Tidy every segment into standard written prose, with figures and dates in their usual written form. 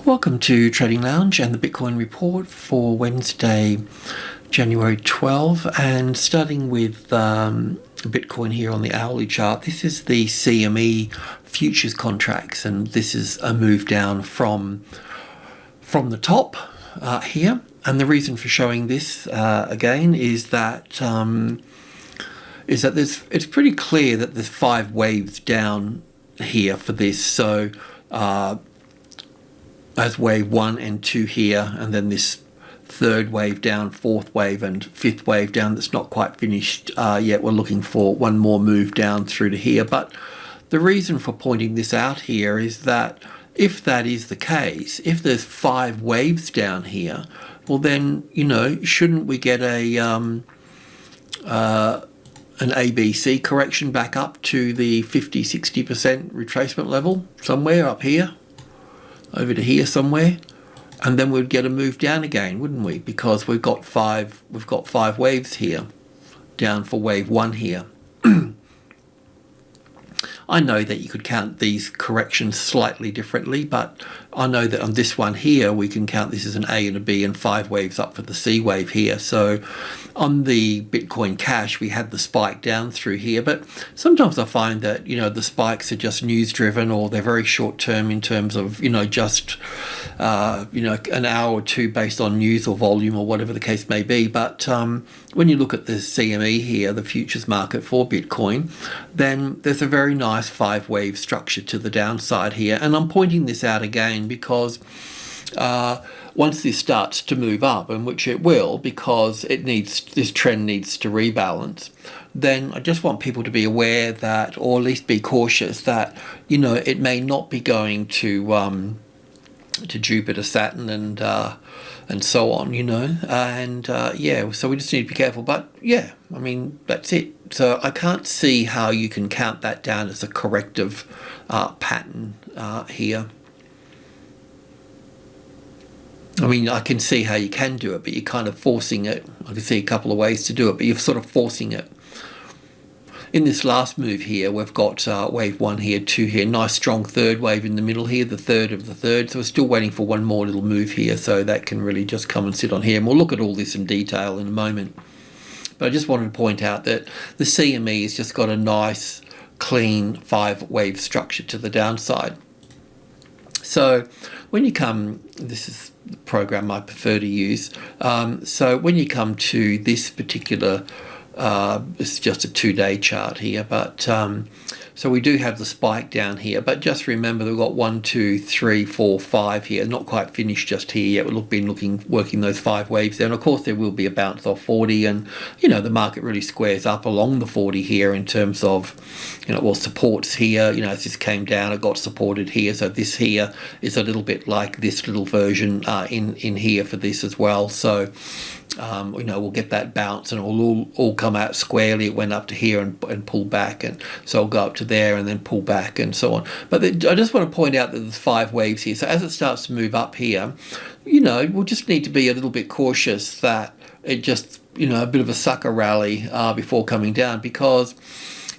Welcome to Trading Lounge and the Bitcoin report for Wednesday, January 12, and starting with Bitcoin here on the hourly chart. This is the CME futures contracts, and this is a move down from the top here. And the reason for showing this again is that it's pretty clear that there's 5 waves down here for this. So as wave 1 and 2 here, and then this 3rd wave down, 4th wave and 5th wave down that's not quite finished yet. We're looking for one more move down through to here. But the reason for pointing this out here is that if that is the case, if there's 5 waves down here, well then, you know, shouldn't we get an ABC correction back up to the 50-60% retracement level somewhere up here, over to here somewhere, and then we'd get a move down again, wouldn't we? Because we've got five waves here, down for wave 1 here. I know that you could count these corrections slightly differently, but I know that on this one here, we can count this as an A and a B and 5 waves up for the C wave here. So on the Bitcoin Cash, we had the spike down through here, but sometimes I find that, you know, the spikes are just news driven, or they're very short term in terms of, you know, just, you know, an hour or two based on news or volume or whatever the case may be. But when you look at the CME here, the futures market for Bitcoin, then there's a very nice 5 wave structure to the downside here. And I'm pointing this out again because once this starts to move up, and which it will, because this trend needs to rebalance, then I just want people to be aware that, or at least be cautious that, you know, it may not be going to Jupiter, Saturn, and so on, you know, and yeah, so we just need to be careful. But yeah, I mean, that's it. So I can't see how you can count that down as a corrective pattern here. I mean, I can see how you can do it, but you're kind of forcing it. I can see a couple of ways to do it, but you're sort of forcing it. In this last move here, we've got wave 1 here, 2 here, nice strong 3rd wave in the middle here, the 3rd of the 3rd. So we're still waiting for one more little move here, so that can really just come and sit on here. And we'll look at all this in detail in a moment. But I just wanted to point out that the CME has just got a nice, clean 5 wave structure to the downside. So when you come, this is the program I prefer to use. So when you come to this particular, it's just a 2-day chart here, but so we do have the spike down here, but just remember we've got 1, 2, 3, 4, 5 here, not quite finished just here yet. We've been working those 5 waves there, and of course there will be a bounce off 40, and you know, the market really squares up along the 40 here in terms of, you know, well, supports here, you know, as this came down, it got supported here. So this here is a little bit like this little version in here for this as well. So you know, we'll get that bounce and it will all come out squarely. It went up to here and pull back, and so it'll go up to there and then pull back and so on. But I just want to point out that there's 5 waves here. So as it starts to move up here, you know, we'll just need to be a little bit cautious that it just, you know, a bit of a sucker rally before coming down, because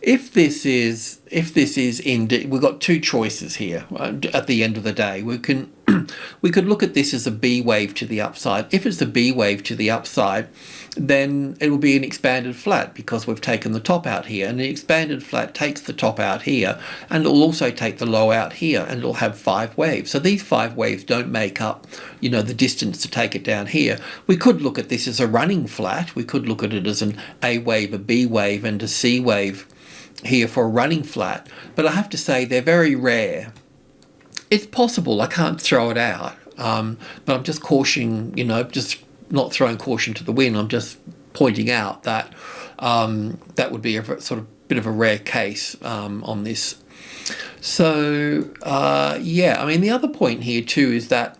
if this is we've got 2 choices here at the end of the day. We could look at this as a B wave to the upside. If it's a B wave to the upside, then it will be an expanded flat, because we've taken the top out here, and the expanded flat takes the top out here, and it will also take the low out here, and it'll have 5 waves. So these 5 waves don't make up, you know, the distance to take it down here. We could look at this as a running flat. We could look at it as an A wave, a B wave, and a C wave here for a running flat, but I have to say they're very rare. It's possible, I can't throw it out, but I'm just cautioning, you know, just not throwing caution to the wind. I'm just pointing out that that would be a sort of bit of a rare case on this. So yeah, I mean, the other point here too is that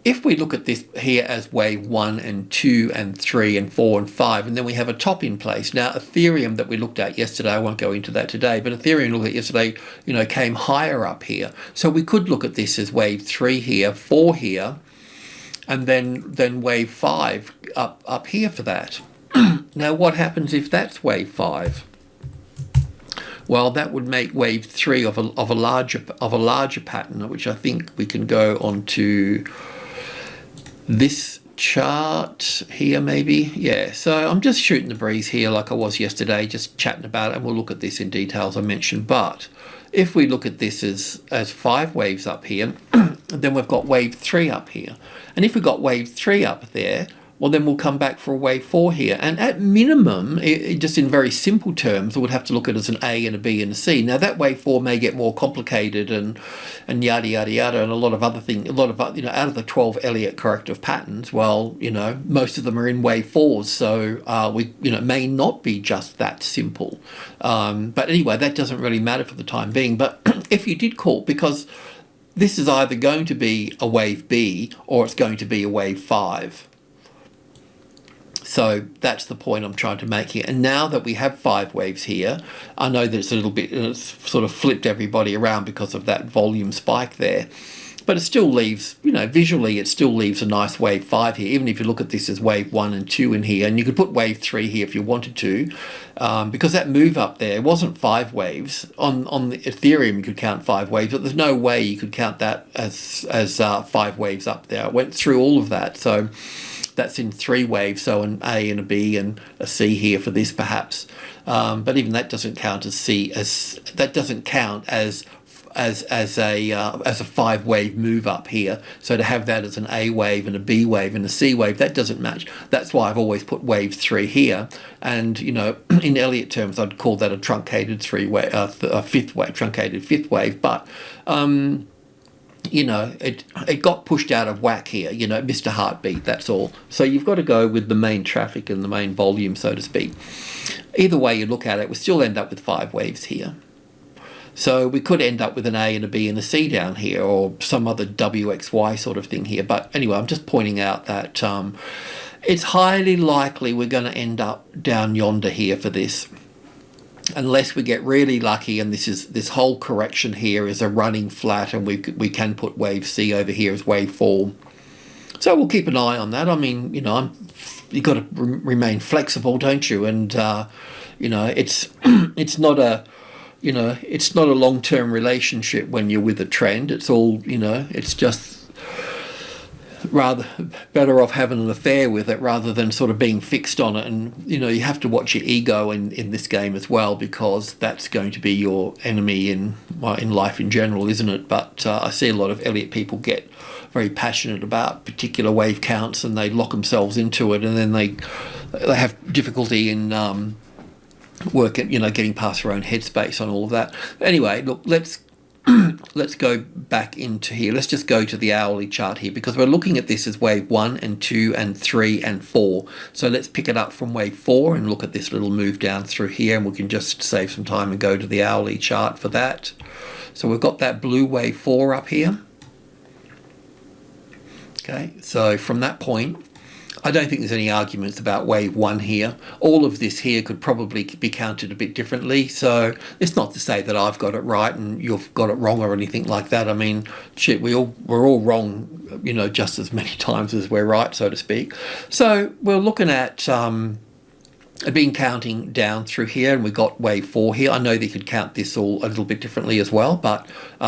if we look at this here as wave 1 and 2 and 3 and 4 and 5, and then we have a top in place. Now, Ethereum that we looked at yesterday, I won't go into that today, but Ethereum looked at yesterday, you know, came higher up here. So we could look at this as wave 3 here, 4 here, and then wave 5 up here for that. Now, what happens if that's wave 5? well, that would make wave 3 of a larger pattern, which I think we can go on to this chart here maybe. Yeah, so I'm just shooting the breeze here like I was yesterday, just chatting about it, and we'll look at this in detail as I mentioned. But if we look at this as 5 waves up here, then we've got wave 3 up here. And if we've got wave 3 up there, well, then we'll come back for a wave 4 here. And at minimum, just in very simple terms, we would have to look at it as an A and a B and a C. Now, that wave 4 may get more complicated and yada, yada, yada, and a lot of other things, out of the 12 Elliott corrective patterns, well, most of them are in wave 4s. So we, may not be just that simple. But anyway, that doesn't really matter for the time being. But if you did call, because this is either going to be a wave B or it's going to be a wave 5. So that's the point I'm trying to make here. And now that we have 5 waves here, I know that it's sort of flipped everybody around because of that volume spike there. But it still leaves, visually it still leaves a nice wave 5 here, even if you look at this as wave 1 and 2 in here. And you could put wave 3 here if you wanted to, because that move up there wasn't 5 waves. On the Ethereum you could count 5 waves, but there's no way you could count that as 5 waves up there. It went through all of that. So that's in 3 waves, so an A and a B and a C here for this perhaps. But even that doesn't count as as a 5 wave move up here. So to have that as an A wave and a B wave and a C wave, that doesn't match. That's why I've always put wave 3 here. And in Elliott terms, I'd call that a truncated truncated fifth wave. But it got pushed out of whack here, missed a heartbeat, that's all. So you've got to go with the main traffic and the main volume, so to speak. Either way you look at it, we still end up with 5 waves here. So we could end up with an A and a B and a C down here, or some other WXY sort of thing here. But anyway, I'm just pointing out that it's highly likely we're going to end up down yonder here for this, unless we get really lucky and this whole correction here is a running flat, and we can put wave C over here as wave 4. So we'll keep an eye on that. I mean, you've got to remain flexible, don't you? And it's not a it's not a long-term relationship when you're with a trend. It's all, it's just rather better off having an affair with it rather than sort of being fixed on it. And you have to watch your ego in this game as well, because that's going to be your enemy in life in general, isn't it? But I see a lot of Elliott people get very passionate about particular wave counts, and they lock themselves into it, and then they have difficulty in getting past their own headspace on all of that. Anyway, look, let's go back into here. Let's just go to the hourly chart here, because we're looking at this as wave 1 and 2 and 3 and 4. So let's pick it up from wave 4 and look at this little move down through here, and we can just save some time and go to the hourly chart for that. So we've got that blue wave 4 up here. Okay, so from that point, I don't think there's any arguments about wave 1 here. All of this here could probably be counted a bit differently. So it's not to say that I've got it right and you've got it wrong or anything like that. I mean, shit, we're all wrong, just as many times as we're right, so to speak. So we're looking at I've been counting down through here, and we got wave 4 here. I know that you could count this all a little bit differently as well, but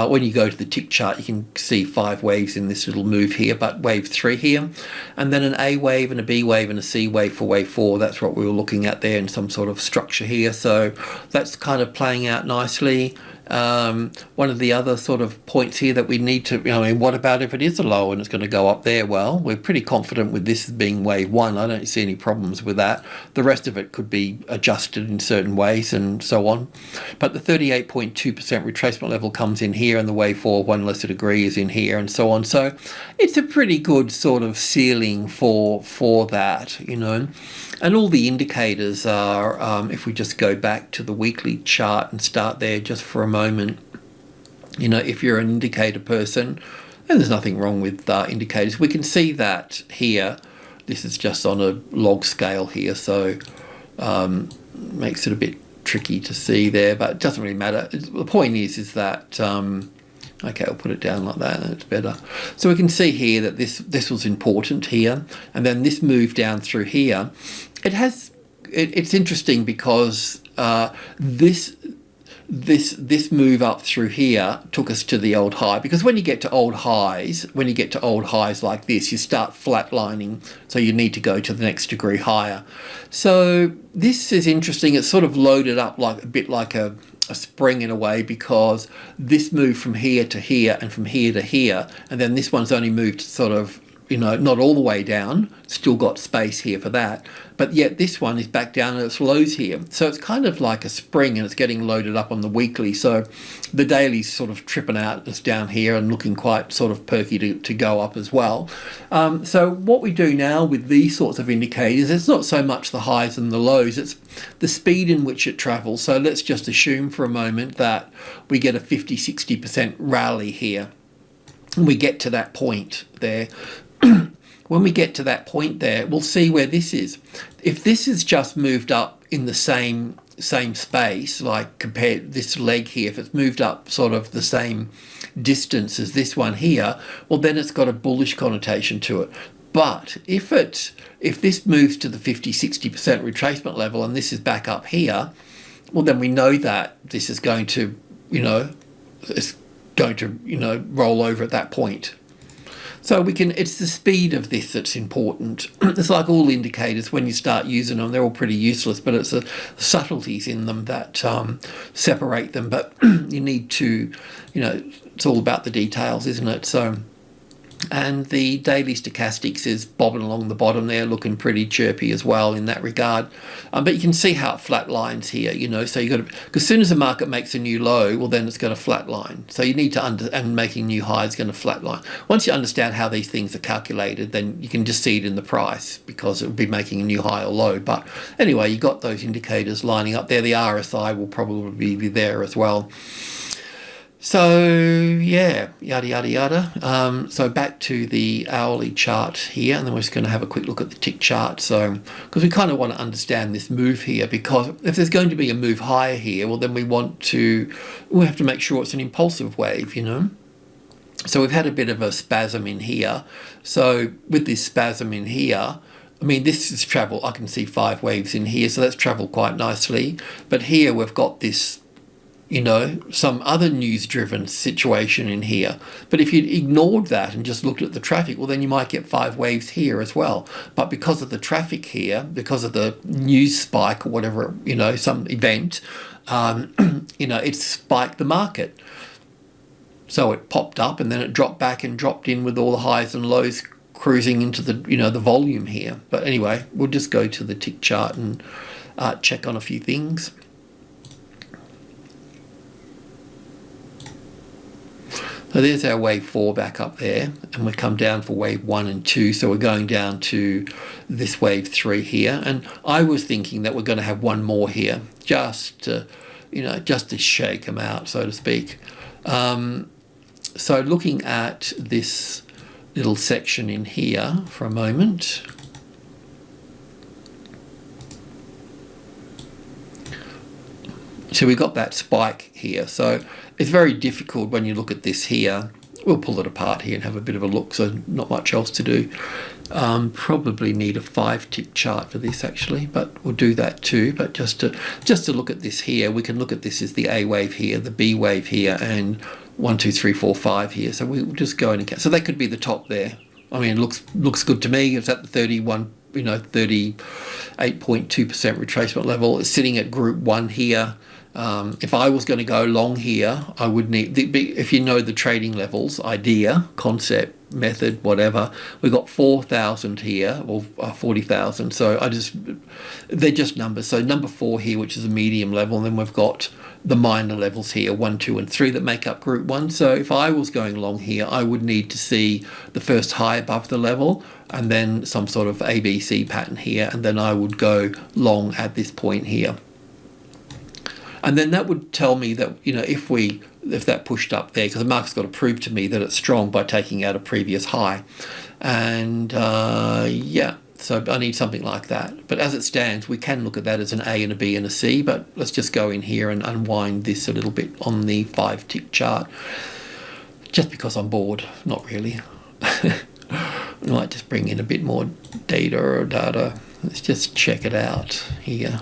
when you go to the tick chart, you can see 5 waves in this little move here, but wave 3 here, and then an A wave and a B wave and a C wave for wave 4. That's what we were looking at there in some sort of structure here. So that's kind of playing out nicely. One of the other sort of points here that we need to, what about if it is a low and it's going to go up there? Well, we're pretty confident with this being wave 1. I don't see any problems with that. The rest of it could be adjusted in certain ways and so on. But the 38.2% retracement level comes in here, and the wave 4 1 lesser degree is in here, and so on. So it's a pretty good sort of ceiling for that, And all the indicators are, if we just go back to the weekly chart and start there just for a moment, if you're an indicator person, and there's nothing wrong with indicators, we can see that here. This is just on a log scale here, so makes it a bit tricky to see there, but it doesn't really matter. The point is that okay, I'll put it down like that, that's better. So we can see here that this was important here, and then this move down through here, it's interesting because this move up through here took us to the old high, because when you get to old highs like this, you start flatlining, so you need to go to the next degree higher. So this is interesting. It's sort of loaded up like a bit like a spring in a way, because this moved from here to here and from here to here, and then this one's only moved sort of, you know, not all the way down, still got space here for that, but yet this one is back down at its lows here. So it's kind of like a spring, and it's getting loaded up on the weekly. So the daily's sort of tripping out just down here and looking quite sort of perky to go up as well. So what we do now with these sorts of indicators, it's not so much the highs and the lows, it's the speed in which it travels. So let's just assume for a moment that we get a 50-60% rally here, and we get to that point there. When we get to that point there, we'll see where this is. If this is just moved up in the same space, like compared this leg here, if it's moved up sort of the same distance as this one here, well, then it's got a bullish connotation to it. But if this moves to the 50-60% retracement level, and this is back up here, well, then we know that this is going to, roll over at that point. So it's the speed of this that's important. It's like all indicators, when you start using them, they're all pretty useless, but it's the subtleties in them that separate them. But you need to, it's all about the details, isn't it? So, and the daily stochastics is bobbing along the bottom there, looking pretty chirpy as well in that regard. But you can see how it flat lines here, so you got to, because as soon as the market makes a new low, well, then it's going to flat line. So you need to and making new highs is going to flat line. Once you understand how these things are calculated, then you can just see it in the price, because it will be making a new high or low. But anyway, you got those indicators lining up there. The RSI will probably be there as well. So yeah, yada yada yada. So back to the hourly chart here, and then we're just going to have a quick look at the tick chart. So because we kind of want to understand this move here, because if there's going to be a move higher here, well, then we have to make sure it's an impulsive wave, So we've had a bit of a spasm in here. So with this spasm in here, I mean, this is travel. I can see 5 waves in here, so that's traveled quite nicely. But here we've got this, some other news-driven situation in here. But if you'd ignored that and just looked at the traffic, well, then you might get 5 waves here as well. But because of the traffic here, because of the news spike or whatever, some event, it spiked the market. So it popped up, and then it dropped back and dropped in with all the highs and lows cruising into the, the volume here. But anyway, we'll just go to the tick chart and check on a few things. So there's our wave 4 back up there, and we come down for wave 1 and 2. So we're going down to this wave 3 here, and I was thinking that we're going to have one more here, just to shake them out, so to speak. So looking at this little section in here for a moment. So we got that spike here. So it's very difficult when you look at this here. We'll pull it apart here and have a bit of a look, so not much else to do. Probably need a 5-tick chart for this actually, but we'll do that too. But just to look at this here, we can look at this as the A wave here, the B wave here, and 1, 2, 3, 4, 5 here. So we'll just go in and count. So that could be the top there. I mean, it looks good to me. It's at the 38.2% retracement level. It's sitting at group 1 here. If I was going to go long here, I would need, if you know the trading levels, idea, concept, method, whatever, we've got 4,000 here, or 40,000. So they're just numbers. So number 4 here, which is a medium level, and then we've got the minor levels here, 1, 2, and 3 that make up group 1. So if I was going long here, I would need to see the first high above the level, and then some sort of ABC pattern here, and then I would go long at this point here. And then that would tell me that, if that pushed up there, because the market's got to prove to me that it's strong by taking out a previous high. And so I need something like that. But as it stands, we can look at that as an A and a B and a C, but let's just go in here and unwind this a little bit on the 5-tick chart. Just because I'm bored, not really. I might just bring in a bit more data. Let's just check it out here.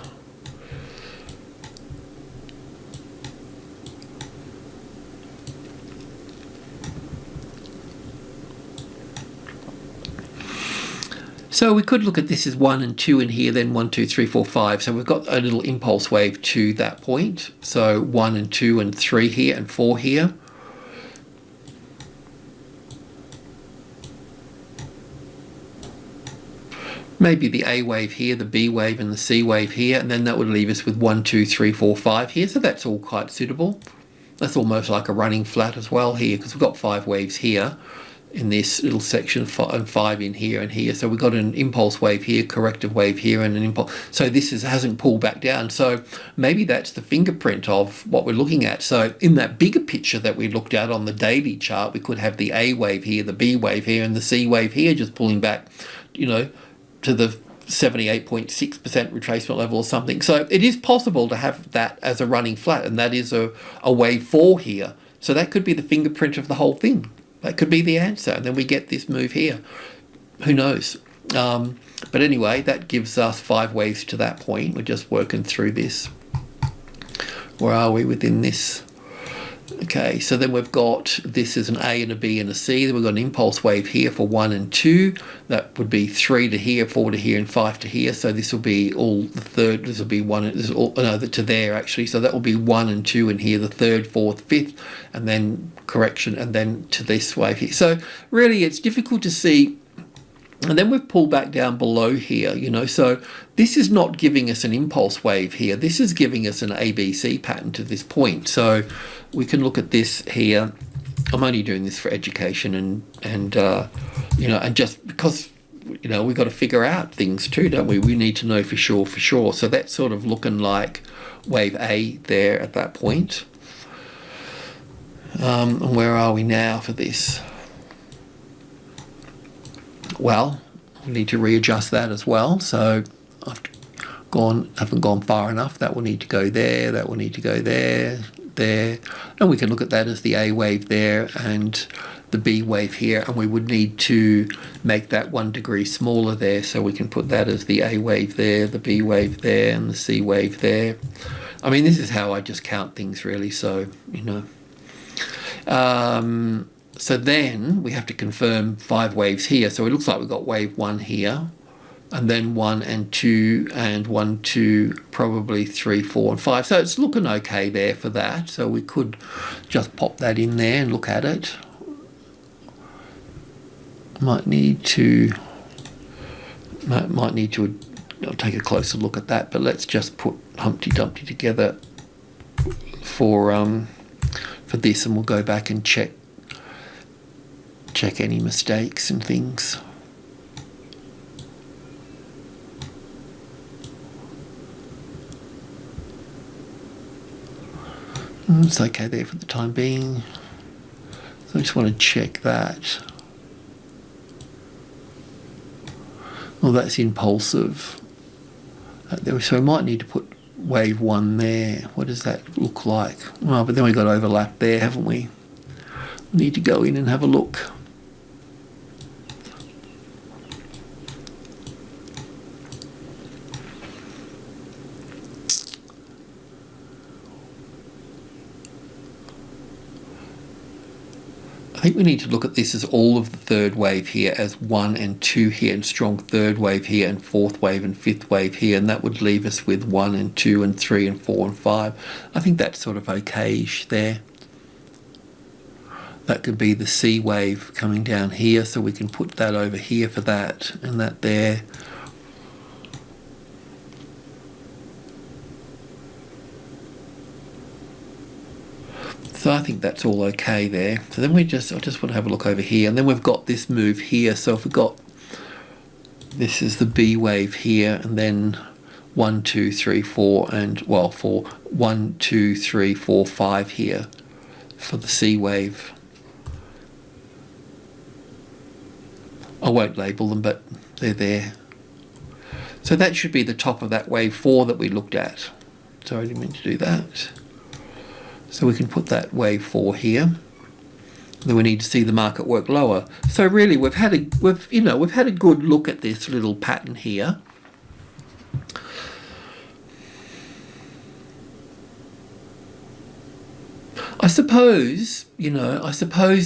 So we could look at this as 1 and 2 in here, then 1, 2, 3, 4, 5. So we've got a little impulse wave to that point. So 1 and 2 and 3 here and 4 here. Maybe the A wave here, the B wave and the C wave here, and then that would leave us with 1, 2, 3, 4, 5 here. So that's all quite suitable. That's almost like a running flat as well here, because we've got 5 waves here in this little section, and 5 in here and here. So we've got an impulse wave here, corrective wave here, and an impulse. So this hasn't pulled back down. So maybe that's the fingerprint of what we're looking at. So in that bigger picture that we looked at on the daily chart, we could have the A wave here, the B wave here, and the C wave here, just pulling back, you know, to the 78.6% retracement level or something. So it is possible to have that as a running flat, and that is a wave 4 here. So that could be the fingerprint of the whole thing. That could be the answer, and then we get this move here. Who knows? But anyway, that gives us 5 waves to that point. We're just working through this. Where are we within this? Okay, so then we've got this is an A and a B and a C. Then we've got an impulse wave here for 1 and 2. That would be 3 to here, 4 to here, and 5 to here. So this will be all the third. This will be 1. This is all to there actually. So that will be 1 and 2 in here, the third, fourth, fifth, and then correction, and then to this wave here. So really, it's difficult to see. And then we've pulled back down below here, you know, so this is not giving us an impulse wave here. This is giving us an ABC pattern to this point. So we can look at this here. I'm only doing this for education and you know, and just because, you know, we've got to figure out things too, don't we? We need to know for sure. So that's sort of looking like wave A there at that point. And where are we now for this? Well, we need to readjust that as well. So I've haven't gone far enough. That will need to go there. That will need to go there, and we can look at that as the A wave there and the B wave here. And we would need to make that 1 degree smaller there, so we can put that as the A wave there, the B wave there, and the C wave there. I mean, this is how I just count things really. So you know. So then we have to confirm 5 waves here. So it looks like we've got wave 1 here, and then 1 and 2, and 1, 2, probably 3, 4, and 5. So it's looking okay there for that. So we could just pop that in there and look at it. Might need to I'll take a closer look at that, but let's just put Humpty Dumpty together for this, and we'll go back and check any mistakes and things. It's okay there for the time being. So I just want to check that. Well, that's impulsive. So we might need to put wave 1 there. What does that look like? Well, but then we've got overlap there, haven't we? We need to go in and have a look. I think we need to look at this as all of the third wave here as 1 and 2 here, and strong third wave here, and fourth wave and fifth wave here, and that would leave us with 1 and 2 and 3 and 4 and 5. I think that's sort of okay-ish there. That could be the C wave coming down here, so we can put that over here for that, and that there. So I think that's all okay there. So then I just want to have a look over here, and then we've got this move here. So if we've got, this is the B wave here, and then 1, 2, 3, 4, and well, 4, 1, 2, 3, 4, 5 here for the C wave. I won't label them, but they're there. So that should be the top of that wave 4 that we looked at. Sorry, I didn't mean to do that. So we can put that wave 4 here. Then we need to see the market work lower. So really, we've had a good look at this little pattern here. I suppose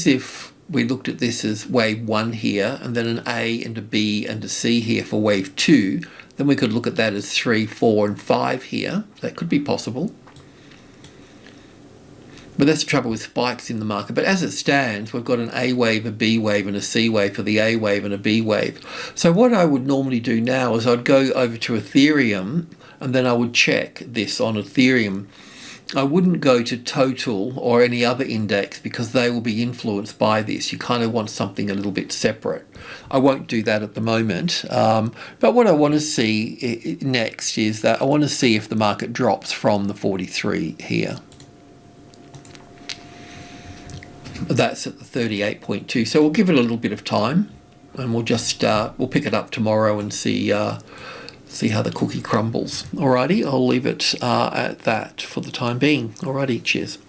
if we looked at this as wave 1 here, and then an A and a B and a C here for wave 2, then we could look at that as 3, 4 and 5 here. That could be possible. But that's the trouble with spikes in the market. But as it stands, we've got an A wave, a B wave and a C wave for the A wave and a B wave. So what I would normally do now is I'd go over to Ethereum and then I would check this on Ethereum. I wouldn't go to total or any other index because they will be influenced by this. You kind of want something a little bit separate. I won't do that at the moment. But what I want to see next is that I want to see if the market drops from the 43 here. That's at the 38.2. So we'll give it a little bit of time, and we'll just we'll pick it up tomorrow and see how the cookie crumbles. Alrighty, I'll leave it at that for the time being. Alrighty, cheers.